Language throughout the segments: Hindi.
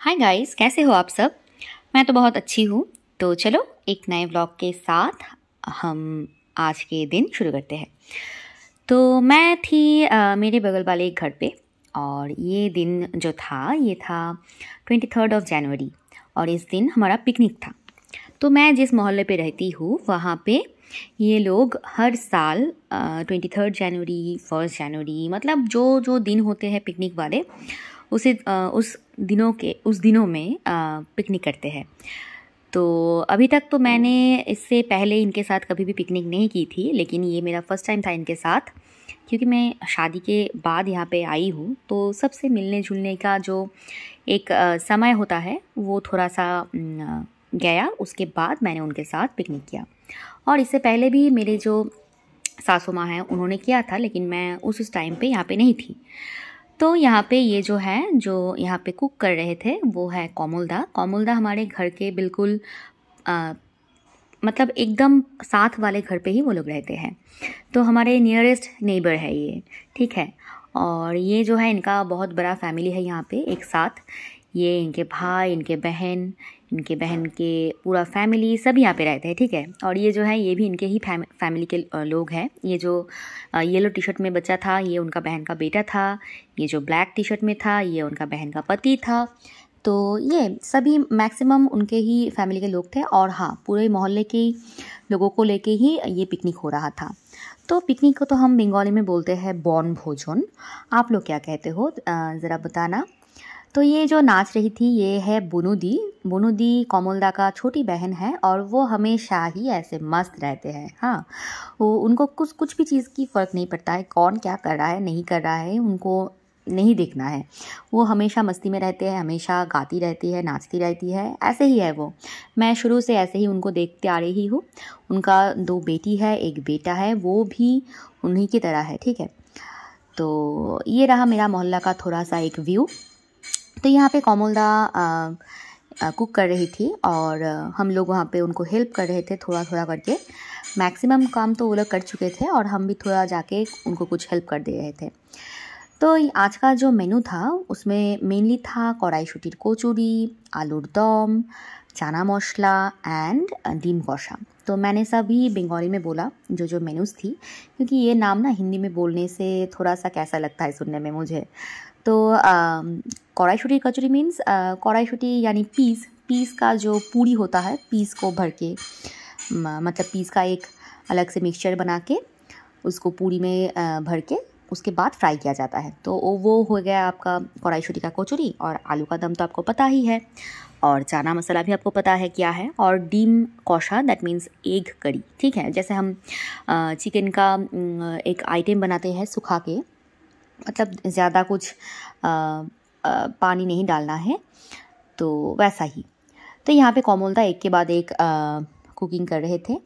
हाय गाइस, कैसे हो आप सब। मैं तो बहुत अच्छी हूँ। तो चलो एक नए व्लॉग के साथ हम आज के दिन शुरू करते हैं। तो मैं थी मेरे बगल वाले एक घर पे, और ये दिन जो था ये था 23 जनवरी, और इस दिन हमारा पिकनिक था। तो मैं जिस मोहल्ले पे रहती हूँ वहाँ पे ये लोग हर साल 23 जनवरी, 1 जनवरी, मतलब जो जो दिन होते हैं पिकनिक वाले, उस दिनों में पिकनिक करते हैं। तो अभी तक तो मैंने इससे पहले इनके साथ कभी भी पिकनिक नहीं की थी, लेकिन ये मेरा फर्स्ट टाइम था इनके साथ, क्योंकि मैं शादी के बाद यहाँ पे आई हूँ। तो सबसे मिलने जुलने का जो एक समय होता है वो थोड़ा सा गया। उसके बाद मैंने उनके साथ पिकनिक किया, और इससे पहले भी मेरे जो सासू माँ हैं उन्होंने किया था, लेकिन मैं उस टाइम पे यहाँ पे नहीं थी। तो यहाँ पे ये जो है, जो यहाँ पे कुक कर रहे थे वो है कोमलदा। कोमलदा हमारे घर के बिल्कुल मतलब एकदम साथ वाले घर पे ही वो लोग रहते हैं। तो हमारे नियरेस्ट नेबर है ये, ठीक है। और ये जो है इनका बहुत बड़ा फैमिली है यहाँ पे एक साथ। ये इनके भाई, इनके बहन के पूरा फैमिली सब यहाँ पे रहते हैं, ठीक है। और ये जो है ये भी इनके ही फैमिली के लोग हैं। ये जो येलो टी शर्ट में बच्चा था ये उनका बहन का बेटा था। ये जो ब्लैक टी शर्ट में था ये उनका बहन का पति था। तो ये सभी मैक्सिमम उनके ही फैमिली के लोग थे। और हाँ, पूरे मोहल्ले के लोगों को लेके ही ये पिकनिक हो रहा था। तो पिकनिक को तो हम बंगाली में बोलते हैं बन भोजन। आप लोग क्या कहते हो ज़रा बताना। तो ये जो नाच रही थी ये है बुनुदी। बुनुदी कोमलदा का छोटी बहन है, और वो हमेशा ही ऐसे मस्त रहते हैं। हाँ, वो उनको कुछ भी चीज़ की फ़र्क नहीं पड़ता है, कौन क्या कर रहा है नहीं कर रहा है उनको नहीं देखना है। वो हमेशा मस्ती में रहते हैं, हमेशा गाती रहती है, नाचती रहती है, ऐसे ही है वो। मैं शुरू से ऐसे ही उनको देखते आ रही हूँ। उनका 2 बेटी है, 1 बेटा है, वो भी उन्हीं की तरह है, ठीक है। तो ये रहा मेरा मोहल्ला का थोड़ा सा एक व्यू। तो यहाँ पे कोमलदा कुक कर रही थी, और हम लोग वहाँ पे उनको हेल्प कर रहे थे थोड़ा थोड़ा करके। मैक्सिमम काम तो वो लोग कर चुके थे, और हम भी थोड़ा जाके उनको कुछ हेल्प कर दे रहे थे। तो आज का जो मेनू था उसमें मेनली था कड़ाईशुटीर कचुरी, आलूर दम, चना मशला एंड डिम कषा। तो मैंने सभी बंगाली में बोला जो जो मेनूज़ थी, क्योंकि ये नाम ना हिंदी में बोलने से थोड़ा सा कैसा लगता है सुनने में मुझे। तो कड़ाईशुटीर कचौरी मीन्स कड़ाईशुटी यानी पीस का जो पूरी होता है, पीस को भर के मतलब पीस का एक अलग से मिक्सचर बना के उसको पूरी में भर के उसके बाद फ्राई किया जाता है। तो वो हो गया आपका कड़ाईशुटी का कचौरी। और आलू का दम तो आपको पता ही है, और चना मसाला भी आपको पता है क्या है, और डीम कौशा दैट मीन्स एग करी, ठीक है। जैसे हम चिकन का एक आइटम बनाते हैं सुखा के, मतलब ज़्यादा कुछ पानी नहीं डालना है, तो वैसा ही। तो यहाँ पे कोमलदा एक के बाद एक कुकिंग कर रहे थे।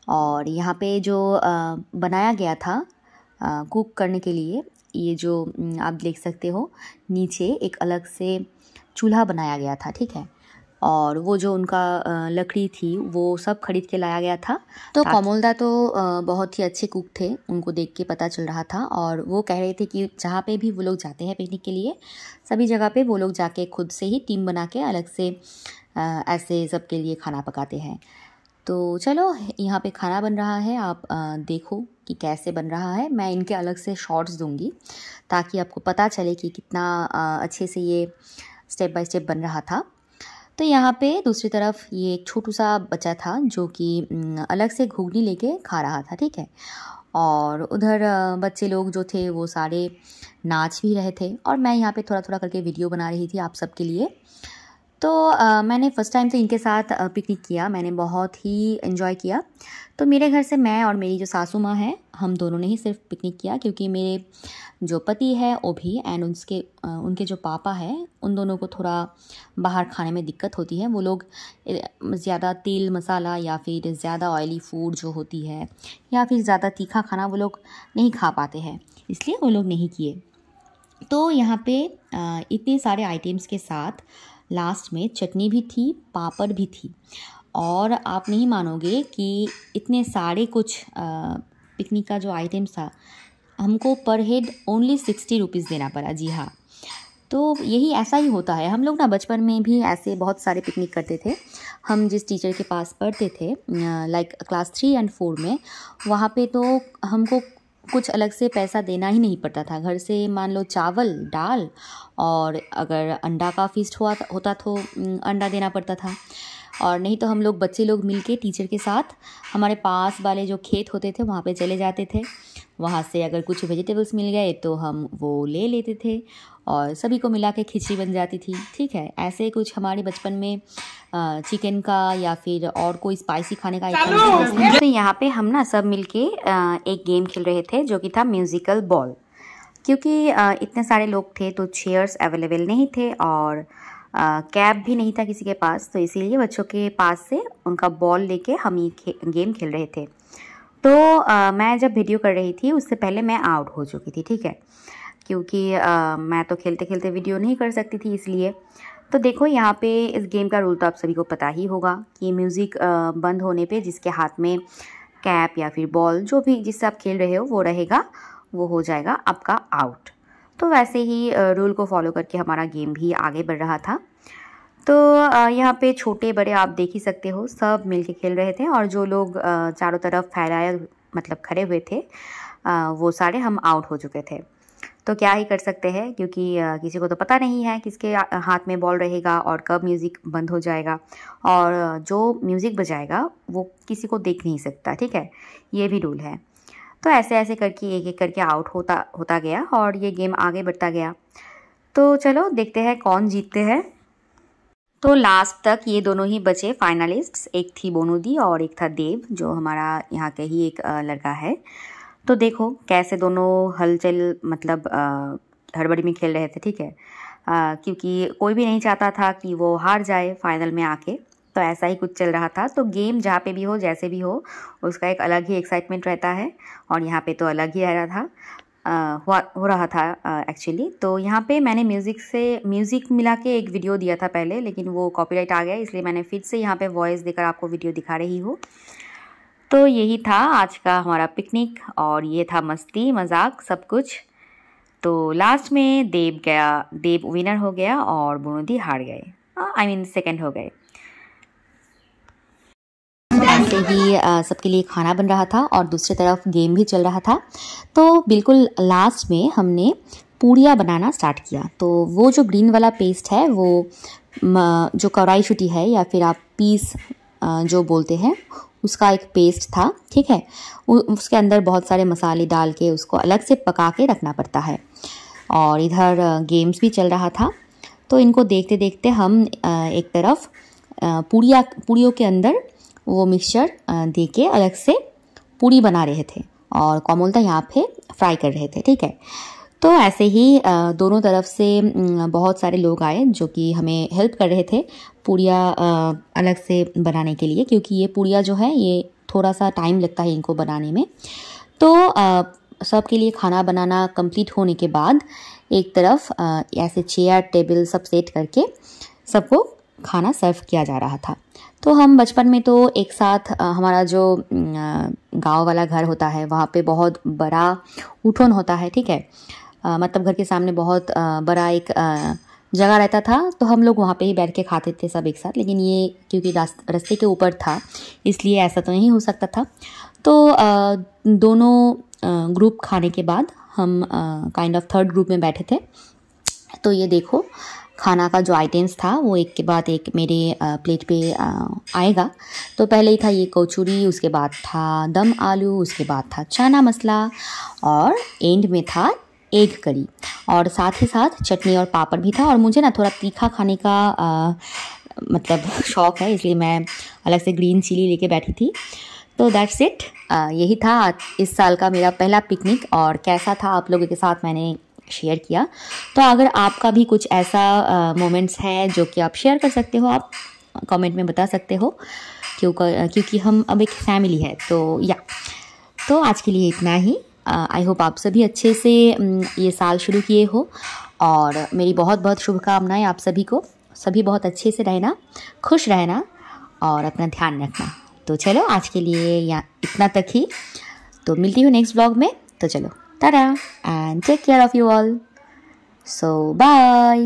और यहाँ पे जो बनाया गया था कुक करने के लिए, ये जो आप देख सकते हो नीचे एक अलग से चूल्हा बनाया गया था, ठीक है। और वो जो उनका लकड़ी थी वो सब खरीद के लाया गया था। तो कोमलदा तो बहुत ही अच्छे कुक थे, उनको देख के पता चल रहा था। और वो कह रहे थे कि जहाँ पे भी वो लोग जाते हैं पिकनिक के लिए, सभी जगह पे वो लोग जाके खुद से ही टीम बना के अलग से ऐसे सबके लिए खाना पकाते हैं। तो चलो यहाँ पे खाना बन रहा है, आप देखो कि कैसे बन रहा है। मैं इनके अलग से शॉर्ट्स दूंगी ताकि आपको पता चले कि कितना अच्छे से ये स्टेप बाय स्टेप बन रहा था। तो यहाँ पे दूसरी तरफ ये एक छोटू सा बच्चा था जो कि अलग से घुगनी लेके खा रहा था, ठीक है। और उधर बच्चे लोग जो थे वो सारे नाच भी रहे थे, और मैं यहाँ पे थोड़ा थोड़ा करके वीडियो बना रही थी आप सबके लिए। तो मैंने फ़र्स्ट टाइम तो इनके साथ पिकनिक किया, मैंने बहुत ही एंजॉय किया। तो मेरे घर से मैं और मेरी जो सासू माँ है, हम दोनों ने ही सिर्फ पिकनिक किया, क्योंकि मेरे जो पति है वो भी एंड उनके जो पापा है, उन दोनों को थोड़ा बाहर खाने में दिक्कत होती है। वो लोग ज़्यादा तेल मसाला या फिर ज़्यादा ऑयली फूड जो होती है, या फिर ज़्यादा तीखा खाना वो लोग नहीं खा पाते हैं, इसलिए वो लोग नहीं किए। तो यहाँ पे इतने सारे आइटम्स के साथ लास्ट में चटनी भी थी, पापड़ भी थी। और आप नहीं मानोगे कि इतने सारे कुछ पिकनिक का जो आइटम्स था, हमको पर हेड ओनली 60 रुपीज़ देना पड़ा। जी हाँ, तो यही ऐसा ही होता है। हम लोग ना बचपन में भी ऐसे बहुत सारे पिकनिक करते थे। हम जिस टीचर के पास पढ़ते थे लाइक क्लास 3 और 4 में, वहाँ पे तो हमको कुछ अलग से पैसा देना ही नहीं पड़ता था। घर से मान लो चावल, दाल, और अगर अंडा का फीस्ट होता तो अंडा देना पड़ता था, और नहीं तो हम लोग बच्चे लोग मिलके टीचर के साथ हमारे पास वाले जो खेत होते थे वहाँ पे चले जाते थे। वहाँ से अगर कुछ वेजिटेबल्स मिल गए तो हम वो ले लेते थे और सभी को मिला के खिचड़ी बन जाती थी। ठीक है, ऐसे कुछ हमारे बचपन में चिकन का या फिर और कोई स्पाइसी खाने का आइटम। तो यहाँ पे हम ना सब मिलके एक गेम खेल रहे थे जो कि था म्यूज़िकल बॉल। क्योंकि इतने सारे लोग थे तो चेयर्स अवेलेबल नहीं थे और कैब भी नहीं था किसी के पास, तो इसीलिए बच्चों के पास से उनका बॉल लेके हम ये गेम खेल रहे थे। तो मैं जब वीडियो कर रही थी उससे पहले मैं आउट हो चुकी थी। ठीक है, क्योंकि मैं तो खेलते खेलते वीडियो नहीं कर सकती थी इसलिए। तो देखो यहाँ पे इस गेम का रूल तो आप सभी को पता ही होगा कि म्यूज़िक बंद होने पे जिसके हाथ में कैप या फिर बॉल जो भी जिससे आप खेल रहे हो वो रहेगा, वो हो जाएगा आपका आउट। तो वैसे ही रूल को फॉलो करके हमारा गेम भी आगे बढ़ रहा था। तो यहाँ पे छोटे बड़े आप देख ही सकते हो, सब मिलके खेल रहे थे और जो लोग चारों तरफ फैलाए मतलब खड़े हुए थे वो सारे हम आउट हो चुके थे। तो क्या ही कर सकते हैं, क्योंकि किसी को तो पता नहीं है किसके हाथ में बॉल रहेगा और कब म्यूज़िक बंद हो जाएगा, और जो म्यूज़िक बजाएगा वो किसी को देख नहीं सकता। ठीक है, ये भी रूल है। तो ऐसे ऐसे करके एक एक करके आउट होता गया और ये गेम आगे बढ़ता गया। तो चलो देखते हैं कौन जीतते हैं। तो लास्ट तक ये दोनों ही बचे फाइनलिस्ट्स, एक थी बोनूदी और एक था देव जो हमारा यहाँ के ही एक लड़का है। तो देखो कैसे दोनों हलचल मतलब हड़बड़ी में खेल रहे थे। ठीक है, क्योंकि कोई भी नहीं चाहता था कि वो हार जाए फाइनल में आके, तो ऐसा ही कुछ चल रहा था। तो गेम जहाँ पे भी हो जैसे भी हो उसका एक अलग ही एक्साइटमेंट रहता है, और यहाँ पे तो अलग ही हो रहा था एक्चुअली। तो यहाँ पे मैंने म्यूज़िक मिला के एक वीडियो दिया था पहले, लेकिन वो कॉपीराइट आ गया, इसलिए मैंने फिर से यहाँ पे वॉइस देकर आपको वीडियो दिखा रही हूँ। तो यही था आज का हमारा पिकनिक, और ये था मस्ती मजाक सब कुछ। तो लास्ट में देव विनर हो गया और बोनूदी हार गए, आई मीन सेकंड हो गए। ऐसे ही सबके लिए खाना बन रहा था और दूसरी तरफ गेम भी चल रहा था। तो बिल्कुल लास्ट में हमने पूड़ियाँ बनाना स्टार्ट किया। तो वो जो ग्रीन वाला पेस्ट है वो जो कढ़ाई है या फिर आप पीस जो बोलते हैं उसका एक पेस्ट था। ठीक है, उसके अंदर बहुत सारे मसाले डाल के उसको अलग से पका के रखना पड़ता है, और इधर गेम्स भी चल रहा था। तो इनको देखते देखते हम एक तरफ पूड़ियों के अंदर वो मिक्सचर दे के अलग से पूड़ी बना रहे थे और कोमलता यहाँ पे फ्राई कर रहे थे। ठीक है, तो ऐसे ही दोनों तरफ से बहुत सारे लोग आए जो कि हमें हेल्प कर रहे थे पूड़ियाँ अलग से बनाने के लिए, क्योंकि ये पूड़ियाँ जो है ये थोड़ा सा टाइम लगता है इनको बनाने में। तो सबके लिए खाना बनाना कंप्लीट होने के बाद एक तरफ ऐसे चेयर टेबल सब सेट करके सबको खाना सर्व किया जा रहा था। तो हम बचपन में तो एक साथ हमारा जो गांव वाला घर होता है वहाँ पे बहुत बड़ा उठोन होता है। ठीक है, मतलब घर के सामने बहुत बड़ा एक जगह रहता था, तो हम लोग वहाँ पे ही बैठ के खाते थे सब एक साथ। लेकिन ये क्योंकि रास्ते के ऊपर था इसलिए ऐसा तो नहीं हो सकता था। तो दोनों ग्रुप खाने के बाद हम काइंड ऑफ थर्ड ग्रुप में बैठे थे। तो ये देखो खाना का जो आइटम्स था वो एक के बाद एक मेरे प्लेट पे आएगा। तो पहले ही था ये कचौड़ी, उसके बाद था दम आलू, उसके बाद था चना मसाला, और एंड में था एग करी, और साथ ही साथ चटनी और पापड़ भी था। और मुझे ना थोड़ा तीखा खाने का मतलब शौक़ है, इसलिए मैं अलग से ग्रीन चिली लेके बैठी थी। तो दैट्स इट, यही था इस साल का मेरा पहला पिकनिक, और कैसा था आप लोगों के साथ मैंने शेयर किया। तो अगर आपका भी कुछ ऐसा मोमेंट्स है जो कि आप शेयर कर सकते हो, आप कमेंट में बता सकते हो, क्योंकि हम अब एक फैमिली है। तो आज के लिए इतना ही। आई होप आप सभी अच्छे से ये साल शुरू किए हो, और मेरी बहुत बहुत शुभकामनाएं आप सभी को। सभी बहुत अच्छे से रहना, खुश रहना और अपना ध्यान रखना। तो चलो आज के लिए यहाँ इतना तक ही। तो मिलती हूँ नेक्स्ट व्लॉग में। तो चलो, ta-da and take care of you all. So bye.